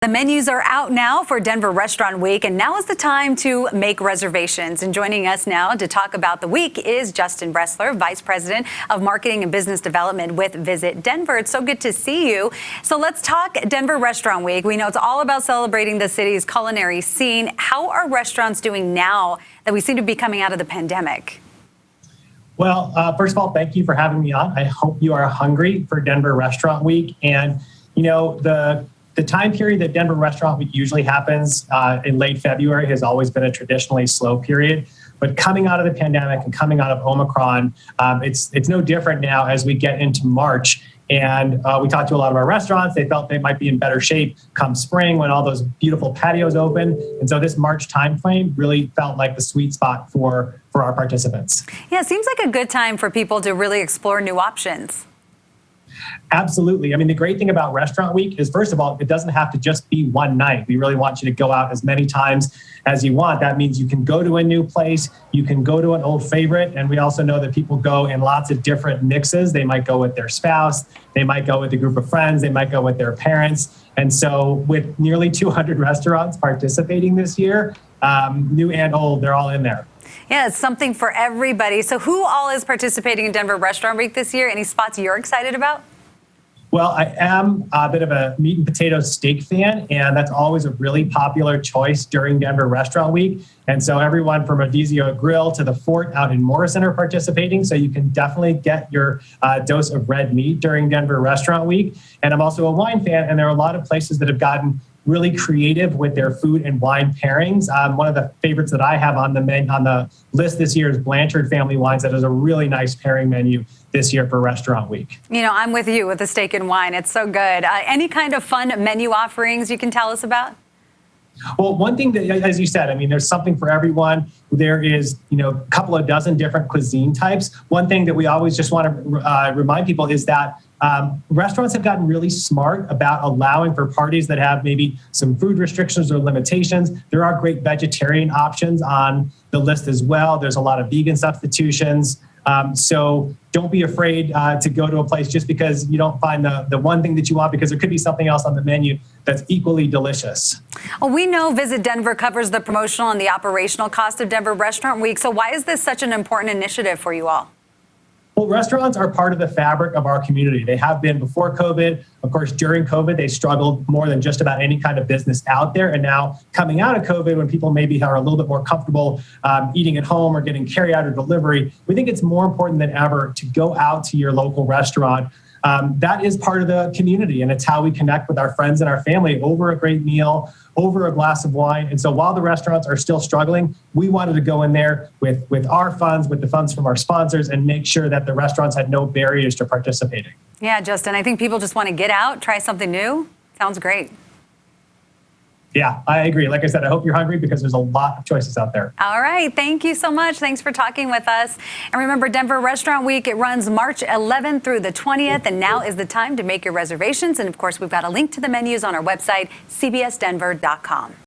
The menus are out now for Denver Restaurant Week, and now is the time to make reservations. And joining us now to talk about the week is Justin Bressler, Vice President of Marketing and Business Development with Visit Denver. It's so good to see you. So let's talk Denver Restaurant Week. We know it's all about celebrating the city's culinary scene. How are restaurants doing now that we seem to be coming out of the pandemic? Well, first of all, thank you for having me on. I hope you are hungry for Denver Restaurant Week. And, you know, the time period that Denver Restaurant Week usually happens in late February has always been a traditionally slow period. But coming out of the pandemic and coming out of Omicron, it's no different now as we get into March. And we talked to a lot of our restaurants. They felt they might be in better shape come spring when all those beautiful patios open. And so this March timeframe really felt like the sweet spot for our participants. Yeah, it seems like a good time for people to really explore new options. Absolutely. I mean, the great thing about Restaurant Week is, first of all, it doesn't have to just be one night. We really want you to go out as many times as you want. That means you can go to a new place, you can go to an old favorite, and we also know that people go in lots of different mixes. They might go with their spouse, they might go with a group of friends, they might go with their parents. And so with nearly 200 restaurants participating this year, new and old, they're all in there. Yeah, it's something for everybody. So who all is participating in Denver Restaurant Week this year? Any spots you're excited about? Well, I am a bit of a meat and potatoes steak fan, and that's always a really popular choice during Denver Restaurant Week. And so everyone from Adizio Grill to the Fort out in Morrison are participating. So you can definitely get your dose of red meat during Denver Restaurant Week. And I'm also a wine fan, and there are a lot of places that have gotten really creative with their food and wine pairings. One of the favorites that I have on the list this year is Blanchard Family Wines. That is a really nice pairing menu this year for Restaurant Week. You know, I'm with you with the steak and wine. It's so good. Any kind of fun menu offerings you can tell us about? Well, one thing that, as you said, I mean, there's something for everyone. There is, a couple of dozen different cuisine types. One thing that we always just want to remind people is that restaurants have gotten really smart about allowing for parties that have maybe some food restrictions or limitations. There are great vegetarian options on the list as well. There's a lot of vegan substitutions. So don't be afraid to go to a place just because you don't find the one thing that you want, because there could be something else on the menu that's equally delicious. Well, we know Visit Denver covers the promotional and the operational cost of Denver Restaurant Week. So why is this such an important initiative for you all? Well, restaurants are part of the fabric of our community. They have been before COVID. Of course, during COVID, they struggled more than just about any kind of business out there. And now coming out of COVID, when people maybe are a little bit more comfortable eating at home or getting carryout or delivery, we think it's more important than ever to go out to your local restaurant. That is part of the community, and it's how we connect with our friends and our family over a great meal, over a glass of wine. And so while the restaurants are still struggling, we wanted to go in there with our funds, with the funds from our sponsors, and make sure that the restaurants had no barriers to participating. Yeah, Justin, I think people just want to get out, try something new. Sounds great. Yeah, I agree. Like I said, I hope you're hungry because there's a lot of choices out there. All right. Thank you so much. Thanks for talking with us. And remember, Denver Restaurant Week, it runs March 11th through the 20th. And now is the time to make your reservations. And of course, we've got a link to the menus on our website, cbsdenver.com.